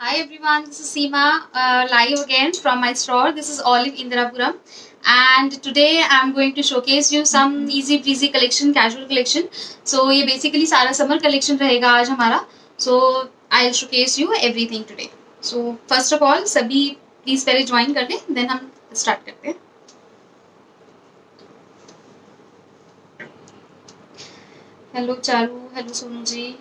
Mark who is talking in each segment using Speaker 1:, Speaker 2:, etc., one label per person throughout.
Speaker 1: Hi everyone, this is Seema live again from my store. This is Olive Indirapuram, and today I'm going to showcase you some easy breezy collection, casual collection. So ये basically सारा summer collection रहेगा आज हमारा. So I'll showcase you everything today. So first of all सभी please पहले join कर लें, then हम start करते हैं. Hello Charu, hello Sonu ji.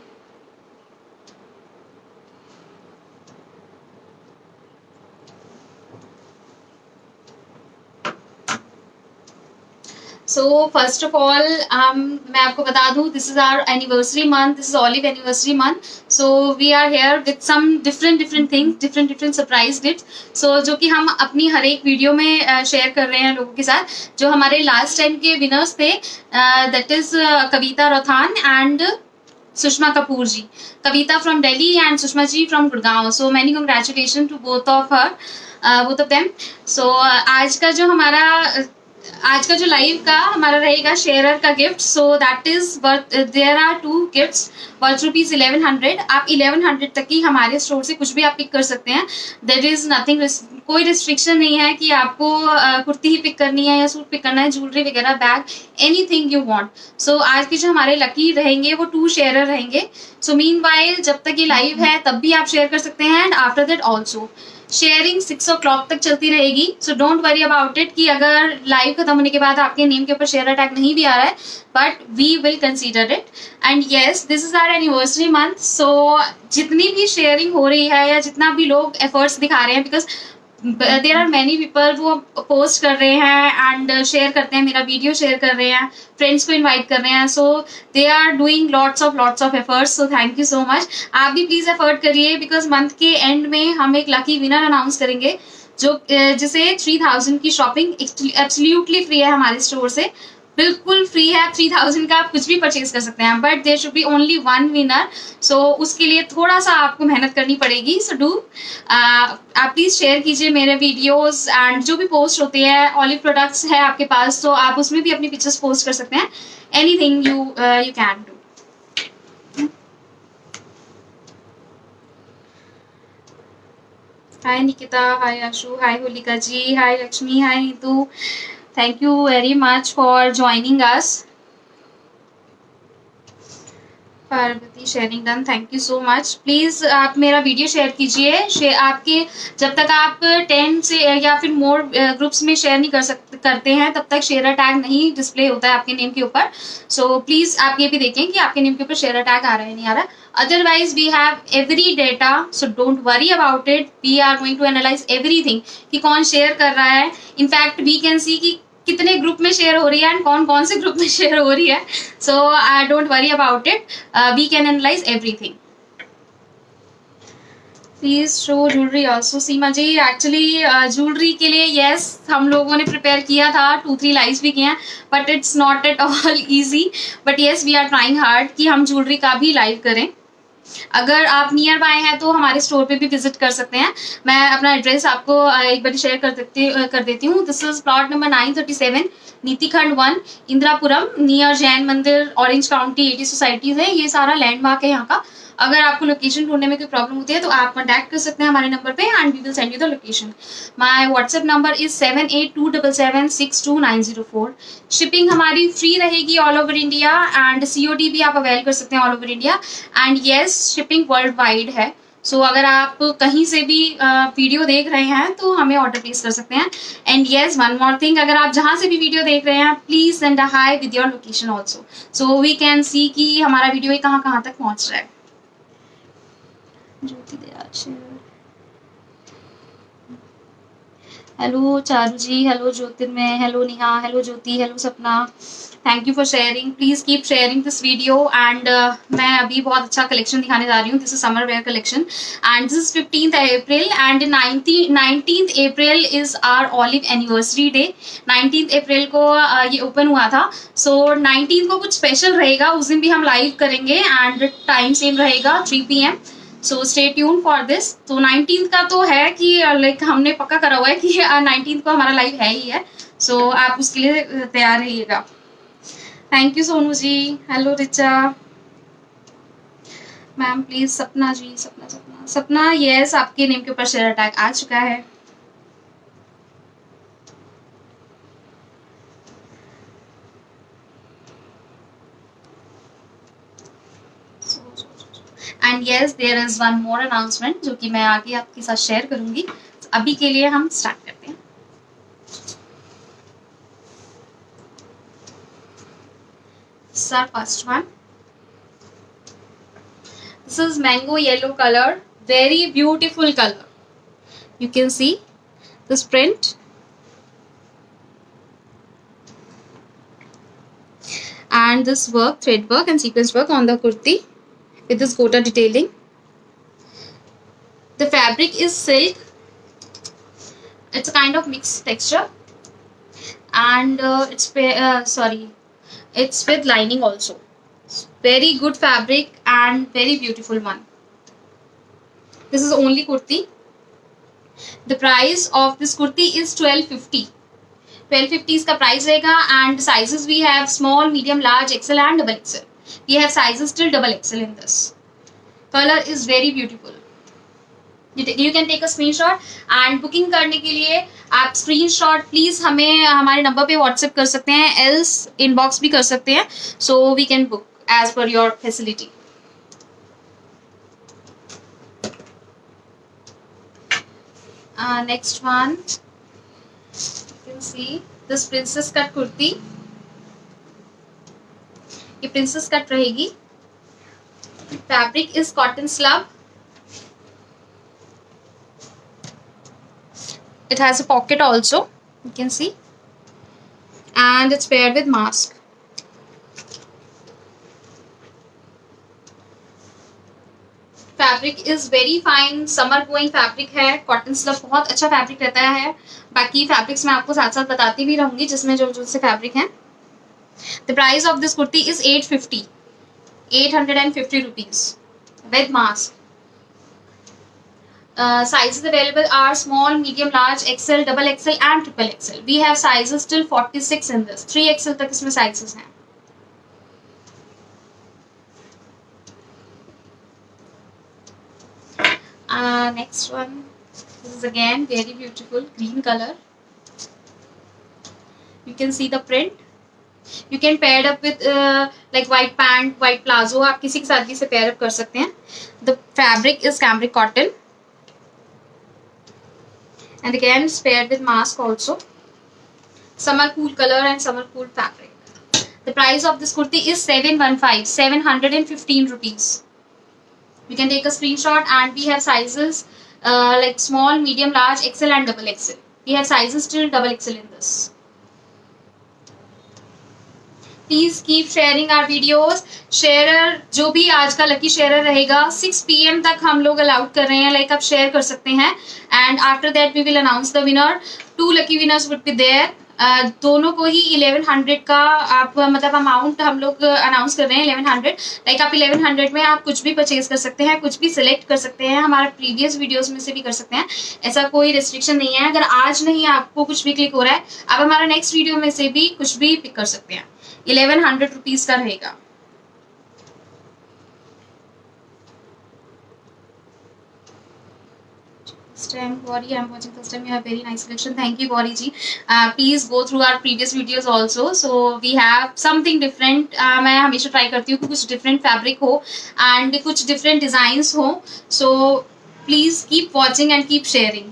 Speaker 1: So first of all मैं आपको बता दूं, this is our anniversary month, this is Olive anniversary month. So we are here with some different things, different surprise gift. So जो कि हम अपनी हर एक वीडियो में शेयर कर रहे हैं लोगों के साथ. जो हमारे लास्ट टाइम के विनर्स थे, that is Kavita Rothan and Sushma Kapoor ji. Kavita from Delhi and Sushma ji from Gurgaon. So many congratulation to both of them. So आज का जो लाइव का हमारा रहेगा शेयरर का gift. So that is worth, there are 2 gifts worth ₹1100. आप 1100 तक की हमारे स्टोर से कुछ भी आप पिक कर सकते हैं. देयर इज नथिंग, कोई रिस्ट्रिक्शन नहीं है कि आपको कुर्ती ही पिक करनी है या सूट पिक करना है, ज्वेलरी वगैरह, बैग, एनीथिंग यू वांट. सो आज के जो हमारे लकी रहेंगे वो 2 शेयरर रहेंगे. सो मीनवाइल जब तक ये लाइव है तब भी आप शेयर कर सकते हैं, and after that also sharing 6 o'clock तक चलती रहेगी. सो डोंट वरी अबाउट इट कि अगर लाइव खत्म होने के बाद आपके नेम के ऊपर शेयर टैग नहीं भी आ रहा है, but we will consider it. And yes, this is our anniversary month. So जितनी भी शेयरिंग हो रही है या जितना भी लोग एफर्ट्स दिखा रहे हैं, because there are many people वो पोस्ट कर रहे हैं एंड शेयर करते हैं, मेरा वीडियो शेयर कर रहे हैं, फ्रेंड्स को इनवाइट कर रहे हैं. So they are doing lots of efforts. So thank you so much. आप भी प्लीज एफर्ट करिए, बिकॉज मंथ के एंड में हम एक लकी विनर अनाउंस करेंगे जो जिसे 3000 की शॉपिंग एब्सोल्युटली फ्री है हमारे स्टोर से. बिल्कुल फ्री है. 3000 का आप कुछ भी परचेज कर सकते हैं, but there should be only 1 winner. So उसके लिए थोड़ा सा आपको मेहनत करनी पड़ेगी. सो डू आप प्लीज शेयर कीजिए मेरे वीडियोस, एंड जो भी पोस्ट होते हैं, ऑलिव प्रोडक्ट्स है आपके पास तो आप उसमें भी अपनी पिक्चर्स पोस्ट कर सकते हैं. Anything you can do. Hi Nikita, hi Ashu, hi Holika ji, hi Lakshmi, hi Neetu. Thank you very much for joining us. Parvati sharing done, thank you so much. Please आप मेरा वीडियो शेयर कीजिए. आपके जब तक आप 10 से या फिर मोर ग्रुप्स में शेयर नहीं करते हैं तब तक शेयर टैग नहीं डिस्प्ले होता है आपके नेम के ऊपर. सो प्लीज आप ये भी देखें कि आपके नेम के ऊपर शेयर टैग आ रहा है नहीं आ रहा. Otherwise we have every data, so don't worry about it. We are going to analyse everything कि कौन शेयर कर रहा है. इनफैक्ट वी कैन सी कि कितने ग्रुप में शेयर हो रही है एंड कौन कौन से ग्रुप में शेयर हो रही है. So I don't worry about it. We can analyse everything. Please show jewellery also. Seema ji, actually jewellery के लिए यस हम लोगों ने प्रिपेयर किया था, 2-3 लाइव्स भी किए हैं, but it's not at all easy. But yes, we are trying hard कि हम ज्वेलरी का भी लाइव करें. अगर आप नियर बाय हैं तो हमारे स्टोर पे भी विजिट कर सकते हैं. मैं अपना एड्रेस आपको एक बार शेयर कर देती हूँ. दिस इज प्लॉट नंबर 937, नीति खंड 1, इंदिरापुरम, नियर जैन मंदिर, ऑरेंज काउंटी, 80 सोसाइटीज है. ये सारा लैंडमार्क है यहाँ का. अगर आपको लोकेशन ढूंढने में कोई प्रॉब्लम होती है तो आप कॉन्टैक्ट कर सकते हैं हमारे नंबर पे, and we will send you the location. My WhatsApp number is 7827762904. Shipping हमारी फ्री रहेगी all over India, and COD भी आप अवेल कर सकते हैं all over India. And yes, shipping world wide है. सो अगर आप कहीं से भी वीडियो देख रहे हैं तो हमें ऑर्डर प्लेस कर सकते हैं. And yes, one more thing, अगर आप जहां से भी वीडियो देख रहे हैं please send a hi with your location also, so we can see कि हमारा वीडियो कहाँ कहाँ तक पहुंच रहा है. Jyoti Dayal, hello Charu ji, hello Jyotirmoy, hello Neha, hello Jyoti, hello Sapna. Thank you for sharing. Please keep sharing this video. And मैं अभी बहुत अच्छा कलेक्शन दिखाने जा रही हूँ. This is summer wear collection, and this is 15th April, and 19th April is our Olive anniversary day. 19th April को ये ओपन हुआ था. सो 19th को कुछ स्पेशल रहेगा, उस दिन भी हम लाइव करेंगे, एंड टाइम सेम रहेगा 3 PM. So stay tune for this. तो 19th का तो है कि लाइक हमने पक्का करा हुआ है कि 19th को हमारा लाइव है ही है. सो आप उसके लिए तैयार रहिएगा. Thank you Sonu ji. Hello Richa ma'am, please. Sapna ji, सपना सपना, यस, आपके नेम के ऊपर शेयर टैग आ चुका है। And yes, there is one more announcement जो कि मैं आगे आपके साथ शेयर करूंगी। अभी के लिए हम स्टार्ट करते हैं। Sir first one, this is mango yellow color, very beautiful color. You can see this print, and this work, thread work and sequence work on the kurti with this gota detailing. The fabric is silk. It's a kind of mixed texture, and it's with lining also. Very good fabric and very beautiful one. This is only kurti. The price of this kurti is 1250. 1250 इसका price रहेगा, and sizes we have small, medium, large, XL and double XL. We have sizes till double XL in this. Colour is very beautiful. You can take a screenshot, and booking करने के लिए आप screenshot please हमें हमारे number पे WhatsApp कर सकते हैं, एल्स इनबॉक्स भी कर सकते हैं, so we can book as per your facility. Next one, you can see this princess cut kurti. ये princess cut रहेगी. Fabric is cotton slub. It has a pocket also, you can see, and it's paired with mask. Fabric is very fine, summer going fabric है. Cotton slub बहुत अच्छा fabric रहता है. बाकी fabrics मैं आपको साथ साथ बताती भी रहूंगी जिसमें जो जो से फैब्रिक है. The price of this kurti is 850, 850 rupees with mask. Sizes available are small, medium, large, XL, double XL and triple XL. We have sizes till 46 in this. 3XL तक इसमें sizes हैं. Next one, this is again very beautiful green color. You can see the print. You can pair it up with like white pant, white plazo. आप किसी के साथ भी इसे pair up कर सकते हैं. The fabric is cambric cotton, and again it's paired with mask also. Summer cool color and summer cool fabric. The price of this kurti is 715, 715 rupees. You can take a screenshot, and we have sizes like small, medium, large, XL and double XL. We have sizes till double XL in this. Please keep sharing our videos. शेयरर जो भी आज का lucky शेयरर रहेगा 6 PM तक हम लोग allowed कर रहे हैं, लाइक आप शेयर कर सकते हैं, and after that we will announce the winner. 2 lucky winners would be there. दोनों को ही 1100 का आप मतलब अमाउंट हम लोग अनाउंस कर रहे हैं. 1100 लाइक आप 1100 में आप कुछ भी परचेज कर सकते हैं, कुछ भी सिलेक्ट कर सकते हैं, हमारे प्रीवियस वीडियोस में से भी कर सकते हैं. ऐसा कोई रिस्ट्रिक्शन नहीं है. अगर आज नहीं आपको कुछ भी क्लिक हो रहा है, आप हमारा नेक्स्ट वीडियो में से भी कुछ भी पिक कर सकते हैं. 1100 रुपीज का रहेगा. Gauri, I'm watching first time. You have very nice selection. Thank you, Gauri ji. Please go through our previous videos also. So we have something different. मैं हमेशा try करती हूँ कि कुछ different fabric हो and कुछ different designs हो. So please keep watching and keep sharing.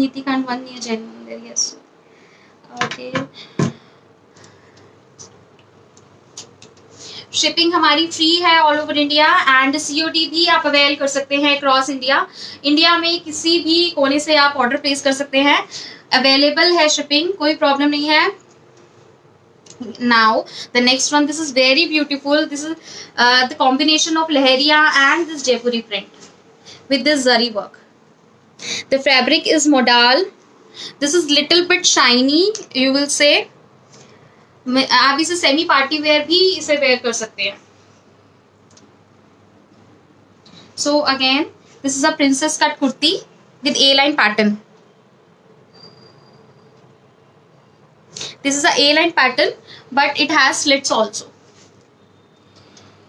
Speaker 1: Niti Khan 1 year genuine there, yes. Okay. Shipping हमारी फ्री है all over India, and COD भी आप अवेल कर सकते हैं अक्रॉस इंडिया. इंडिया में किसी भी कोने से आप ऑर्डर प्लेस कर सकते हैं. अवेलेबल है शिपिंग, कोई प्रॉब्लम नहीं है. Now the next one, this is very beautiful. This is the combination of Lahariya and this Jaipuri print with this zari work. The fabric is modal. This is little bit shiny, you will say. आप इसे semi party wear भी इसे where कर सकते हैं. So again this is a princess cut kurti with A-line pattern. This is a A-line pattern, but it has slits also.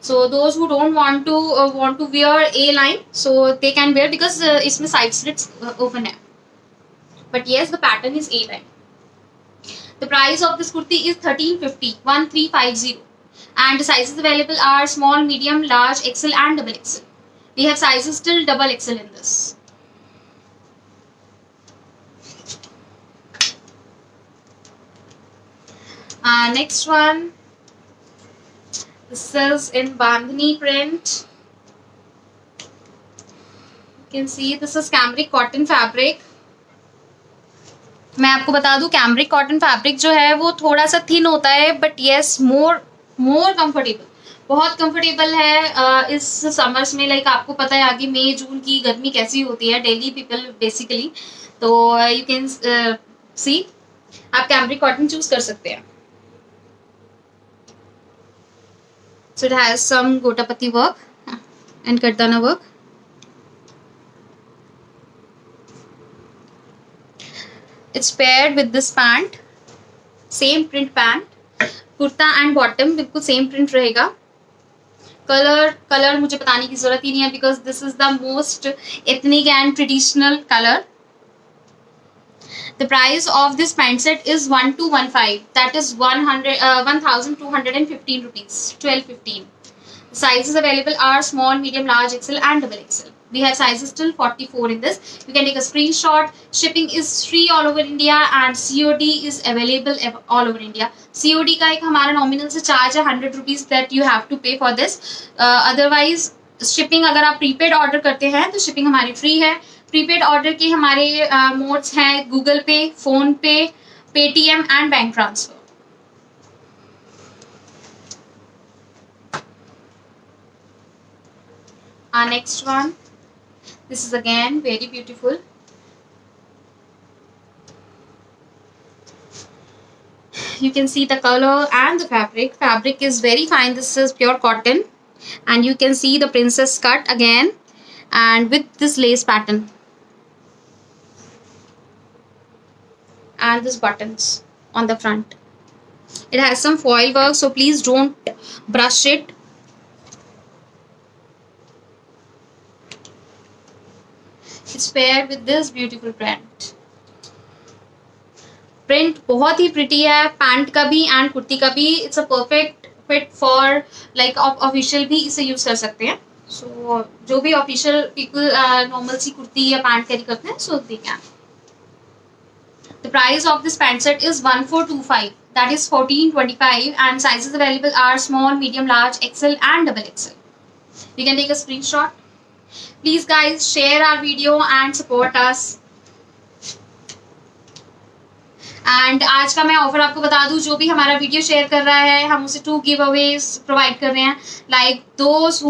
Speaker 1: So those who don't want to wear A line, so they can wear, because इसमें side slits open है. But yes, the pattern is A line. The price of this kurti is 1350, 1350, and the sizes available are small, medium, large, XL and double XL. We have sizes till double XL in this. Next one. This is in Bandhani print. You can see this is cambric cotton fabric. मैं आपको बता दूं, cambric cotton fabric जो है वो थोड़ा सा thin होता है, बट येस मोर कंफर्टेबल, बहुत कंफर्टेबल है इस समर्स में. लाइक आपको पता है आगे मई जून की गर्मी कैसी होती है, डेली पीपल बेसिकली. तो यू कैन सी, आप कैम्ब्रिक कॉटन चूज कर सकते हैं. So it has some gotapatti work and kardana work. It's paired with this pant, same print pant, kurta and bottom बिल्कुल सेम प्रिंट रहेगा. कलर मुझे बताने की जरूरत ही नहीं है, because this is the most ethnic and traditional colour. The price of this pant set is 1215, that is 1215 rupees, 1215. The sizes available are small, medium, large, XL and double XL. We have sizes till 44 in this. You can take a screenshot. Shipping is free all over India and COD is available all over India. COD का एक हमारा nominal से charge है 100 rupees that you have to pay for this. Otherwise shipping अगर आप prepaid order करते हैं तो shipping हमारी free है. प्रीपेड ऑर्डर के हमारे मोड्स हैं गूगल पे, फोन पे, Paytm and bank transfer. Next one, this is again very beautiful. You can see the color and the fabric. Fabric is very fine. This is pure cotton, and you can see the princess cut again, and with this lace pattern. And these buttons on the front. It has some foil work, so please don't brush it. It's paired with this beautiful print. Print बहुत ही pretty है, pant का भी and kurti का भी. It's a perfect fit for like official भी इसे use कर सकते हैं. So जो भी ऑफिशियल पीपल नॉर्मल सी कुर्ती या पैंट कैरी करते हैं, so they can. The price of this pant set is 1425, that is 1425, and sizes available are small, medium, large, XL and double XL. You can take a screenshot. Please guys, share our video and support us. And आज का मैं offer आपको बता दूं, जो भी हमारा video share कर रहा है हम उसे 2 गिव अवेज प्रोवाइड कर रहे हैं. Like those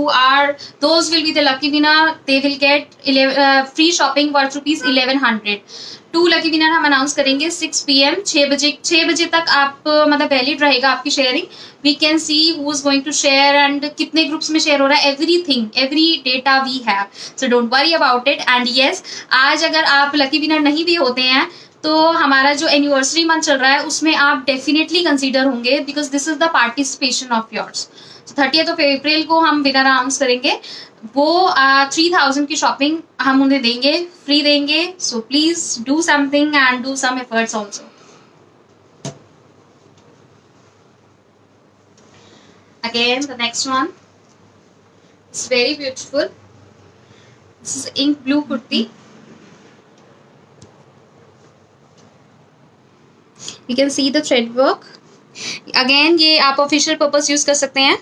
Speaker 1: will be the lucky winner. They will get free shopping worth ₹1100. 2 lucky winner हम अनाउंस करेंगे 6 PM, 6 बजे तक. आप मतलब वैलिड रहेगा आपकी sharing. We can see who is going to share and कितने ग्रुप्स में शेयर हो रहा है. Everything, every data we have, so don't worry about it. And yes, आज अगर आप लकी विनर नहीं भी होते हैं तो हमारा जो एनिवर्सरी मंथ चल रहा है उसमें आप डेफिनेटली कंसीडर होंगे, because this is the participation of yours. 30th of April को हम विनर अनाउंस करेंगे. वो 3000 की शॉपिंग हम उन्हें देंगे, फ्री देंगे. So please do something and do some efforts also. Again the next one it's very beautiful. This is ink blue kurti. You can see the thread work. Again ये आप official purpose use कर सकते हैं.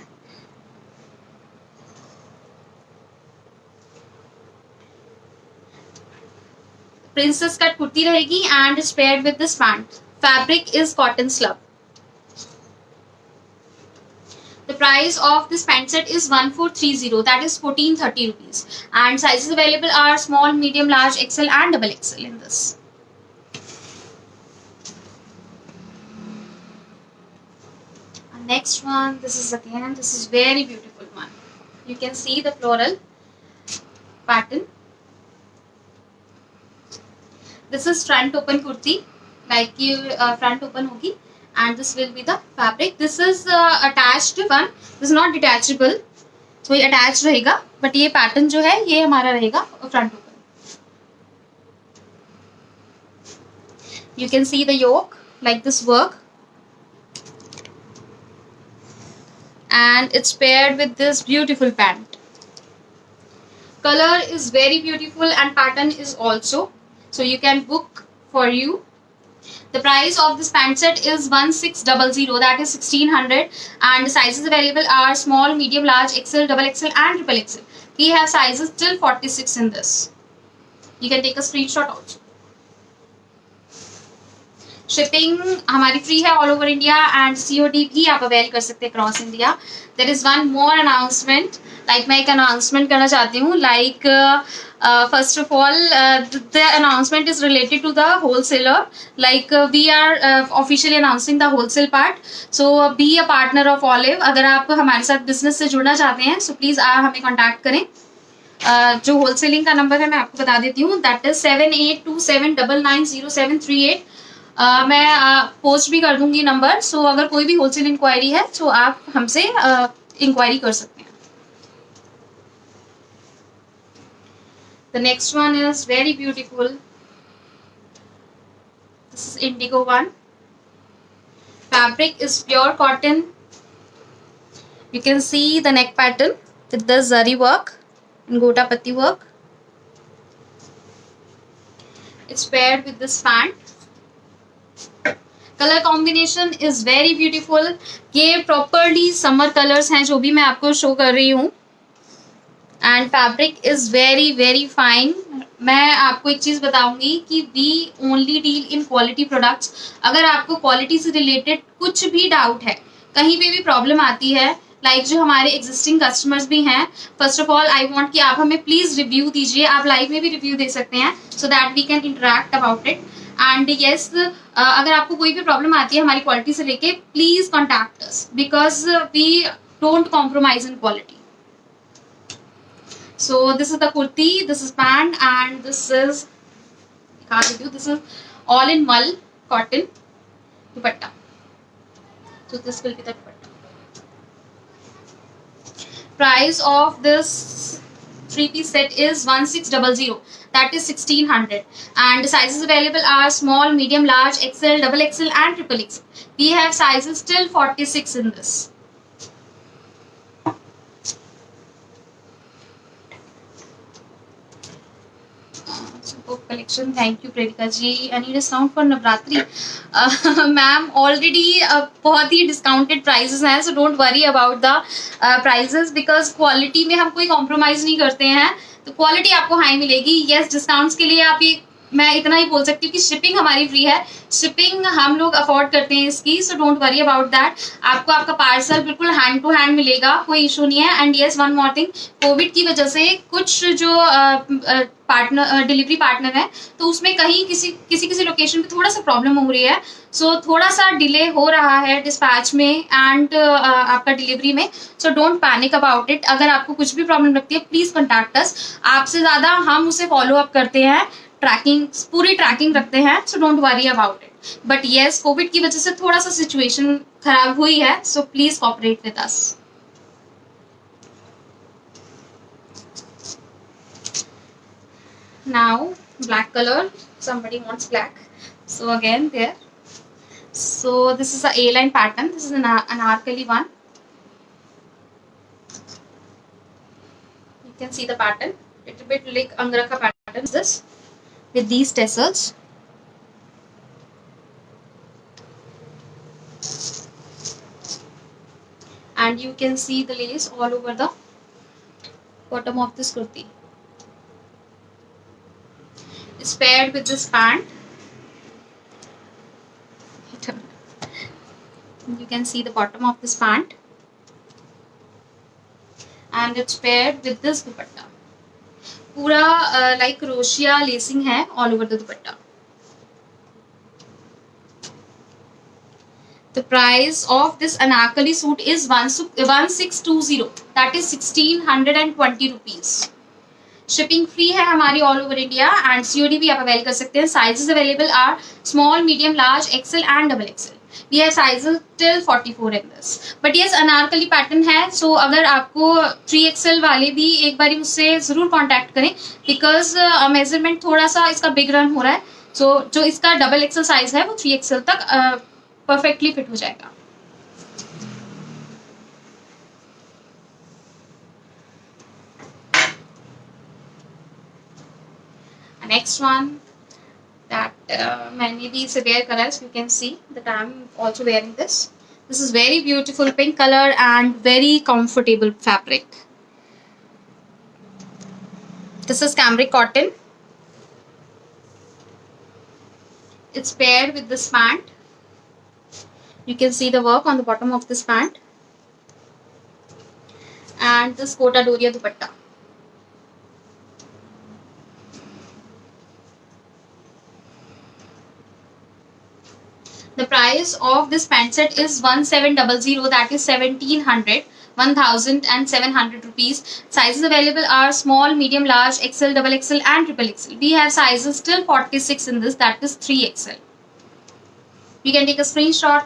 Speaker 1: Princess cut kurti रहेगी and is paired with this pant. Fabric is cotton slub. The price of this pant set is 1430, that is 1430 rupees, and sizes available are small, medium, large, XL and double XL in this. Next one, this is very beautiful one. You can see the floral pattern. This is front open kurti, like ये front open होगी, and this will be the fabric. This is attached one. This is not detachable. तो ये attach रहेगा, but ये pattern जो है ये हमारा रहेगा front open. You can see the yoke like this work, and it's paired with this beautiful pant. Color is very beautiful and pattern is also, so you can book for you. The price of this pant set is 1600, that is 1600, and the sizes available are small, medium, large, XL, double XL and triple XL. We have sizes till 46 in this. You can take a screenshot also. Shipping हमारी free है all over India, and COD भी आप avail कर सकते हैं cross India. There is one more announcement, like मैं एक announcement करना चाहती हूँ. Like first of all the announcement is related to the wholesaler. Like we are officially announcing the wholesale part, so be a partner of Olive. अगर आप हमारे साथ business से जुड़ना चाहते हैं सो प्लीज हमें कॉन्टैक्ट करें. जो होलसेलिंग का नंबर है मैं आपको बता देती हूँ, दैट इज 7827990738. मैं पोस्ट भी कर दूंगी नंबर, सो अगर कोई भी होलसेल इंक्वायरी है तो आप हमसे इंक्वायरी कर सकते हैं. The next one is very beautiful. This is Indigo one. Fabric is pure cotton. You can see the neck pattern with the zari work and gota patti work. It's paired with this pant. Colour combination is very beautiful. ये properly summer colours हैं जो भी मैं आपको show कर रही हूँ, and fabric is very very fine. मैं आपको एक चीज बताऊंगी कि we only deal in quality products. अगर आपको क्वालिटी से रिलेटेड कुछ भी डाउट है, कहीं पे भी प्रॉब्लम आती है, लाइक जो हमारे एग्जिस्टिंग कस्टमर्स भी हैं, first of all I want कि आप हमें प्लीज रिव्यू दीजिए. आप लाइव में भी रिव्यू दे सकते हैं, so that we can interact about it. And yes, अगर आपको कोई भी प्रॉब्लम आती है हमारी क्वालिटी से लेके, please contact us because we don't compromise in quality. So this is the kurti, this is pant, and this is this is all in mul cotton dupatta. So this will be the dupatta. Price of this 3-piece set is 1600, that is 1600, and the sizes available are small, medium, large, XL, double XL and triple XL. We have sizes till 46 in this. Collection. Thank you Prerika ji. Any discount for Navratri? Ma'am already बहुत ही discounted prices हैं, so don't worry about the prices because quality में हम कोई compromise नहीं करते हैं, तो क्वालिटी आपको हाई मिलेगी. येस, डिस्काउंट्स के लिए आप ये मैं इतना ही बोल सकती हूँ कि शिपिंग हमारी फ्री है. शिपिंग हम लोग अफोर्ड करते हैं इसकी, सो डोंट वरी अबाउट दैट. आपको आपका पार्सल बिल्कुल हैंड टू हैंड मिलेगा, कोई इशू नहीं है. And yes, one more thing, Covid की वजह से कुछ जो पार्टनर डिलीवरी पार्टनर है, तो उसमें कहीं किसी लोकेशन पे थोड़ा सा प्रॉब्लम हो रही है, सो थोड़ा सा डिले हो रहा है डिस्पैच में एंड आपका डिलीवरी में. So don't panic about it. अगर आपको कुछ भी प्रॉब्लम लगती है प्लीज कॉन्टैक्ट अस. आपसे ज्यादा हम उसे फॉलो अप करते हैं, ट्रैकिंग पूरी ट्रैकिंग रखते हैं, so don't worry about it. But yes, Covid की वजह से थोड़ा सा सिचुएशन खराब हुई है, so please cooperate with us. Now black color, somebody wants black, so again there. So this is a A-line pattern. This is an anarkali one. You can see the pattern, little bit like angrakha pattern. This with these tassels. And you can see the lace all over the bottom of this kurti. It's paired with this pant. You can see the bottom of this pant, and it's paired with this dupatta. पूरा like crochet lacing है all over the dupatta. The price of this anarkali suit is 1620, that is 1620 rupees. Shipping free है हमारी all over India, and COD भी आप avail कर सकते हैं. Sizes available are small, medium, large, XL and double XL. We have sizes till 44 in this, but yes anarkali pattern है, so अगर आपको 3XL वाले भी एक बारी मुझसे ज़रूर कांटेक्ट करें, बिकॉज मेजरमेंट थोड़ा सा इसका बिग रन हो रहा है, सो जो इसका डबल एक्सल साइज है वो 3XL तक परफेक्टली फिट हो जाएगा. Next one that मैंने भी इसे wear करा है, so you can see that I am also wearing this. This is very beautiful pink color and very comfortable fabric. This is cambric cotton. It's paired with this pant. You can see the work on the bottom of this pant and this Kota Doria dupatta. The price of this pant set is 1700, that is 1700, 1700 rupees. Sizes available are small, medium, large, XL, double XL and triple XL. We have sizes till 46 in this, that is 3XL. You can take a screenshot.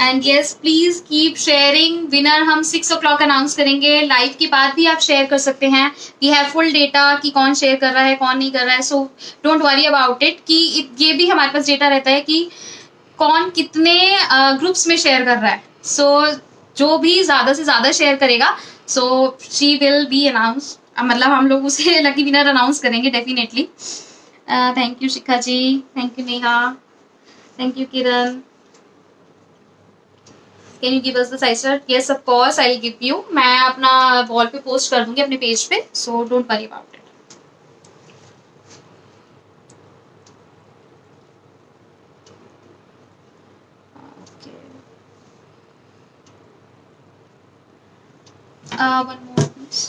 Speaker 1: And yes please keep sharing. Winner हम 6 o'clock announce करेंगे. Live के बाद भी आप share कर सकते हैं. We have full data कि कौन शेयर कर रहा है कौन नहीं कर रहा है, सो डोंट वरी अबाउट इट कि ये भी हमारे पास डेटा रहता है कि कौन कितने ग्रुप्स में शेयर कर रहा है. सो जो भी ज़्यादा से ज़्यादा शेयर करेगा so she will be announce, मतलब हम लोग उसे लकी विनर अनाउंस करेंगे definitely. Thank you Shikha ji, thank you Neha, thank you Kiran. Can you give us the size chart? Yes, of course, I'll give you. मैं अपना वॉल पे पोस्ट कर दूंगी अपने पेज पे, so don't worry about it. Okay. One more please.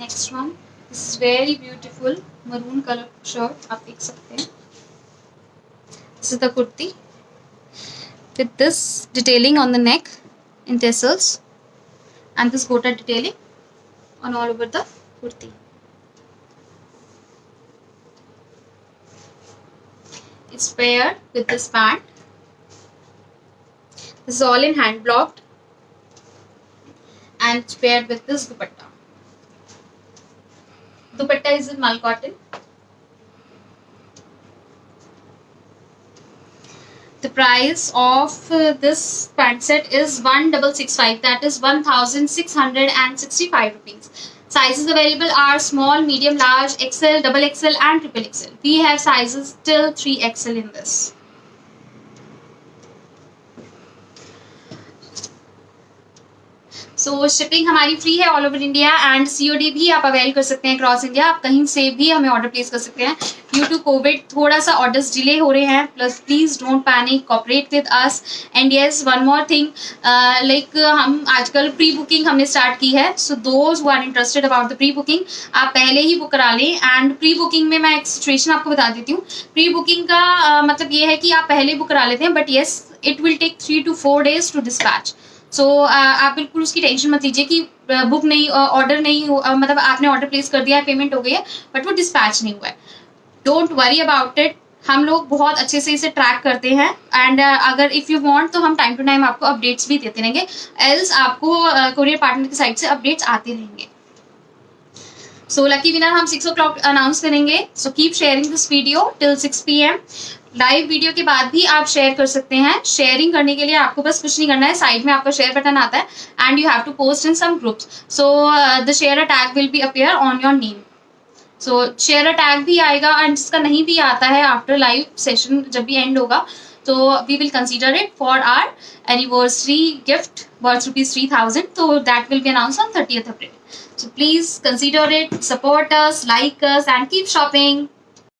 Speaker 1: Next one. This is very beautiful maroon color shirt. आप देख सकते हैं. This is the kurti with this detailing on the neck in tassels and this gota detailing on all over the kurti. It's paired with this pant. This is all in hand blocked and it's paired with this dupatta. Dupatta is in mal cotton. The price of this pant set is 1665, that is 1665 rupees. Sizes available are small, medium, large, XL, double XL and triple XL. We have sizes till 3XL in this. So shipping हमारी free है all over India and COD भी आप avail कर सकते हैं cross India. आप कहीं से भी हमें ऑर्डर प्लेस कर सकते हैं. ड्यू टू कोविड थोड़ा सा ऑर्डर्स डिले हो रहे हैं, plus please don't panic, cooperate with us. And yes one more thing, like हम आजकल प्री बुकिंग हमने स्टार्ट की है. So those who are interested about the pre booking आप पहले ही बुक करा लें. एंड प्री बुकिंग में मैं एक सिचुएशन आपको बता देती हूँ. प्री बुकिंग का मतलब ये है कि आप पहले बुक करा लेते हैं, but yes it will take 3 to 4 days to dispatch. So आप बिल्कुल उसकी टेंशन मत लीजिए कि बुक नहीं, ऑर्डर नहीं, मतलब आपने ऑर्डर प्लेस कर दिया है, पेमेंट हो गई है, बट वो डिस्पैच नहीं हुआ है. Don't worry about it. हम लोग बहुत अच्छे से इसे ट्रैक करते हैं एंड अगर इफ़ यू वांट तो हम टाइम टू टाइम आपको अपडेट्स भी देते रहेंगे. एल्स आपको कोरियर पार्टनर की साइड से अपडेट्स आते रहेंगे. सो लकी विनर हम 6 o'clock अनाउंस करेंगे. So keep sharing this video till 6 PM. Live video के बाद भी आप शेयर कर सकते हैं. शेयरिंग करने के लिए आपको बस कुछ नहीं करना है, साइड में आपका शेयर बटन आता है and you have to post in some groups. So the share tag will be appear on your name. So share tag भी आएगा एंड जिसका नहीं भी आता है आफ्टर लाइव सेशन जब भी एंड होगा तो we will consider it for our anniversary gift worth ₹3000. तो that will be announce on 30th April. So please consider it, support us, like us and keep shopping.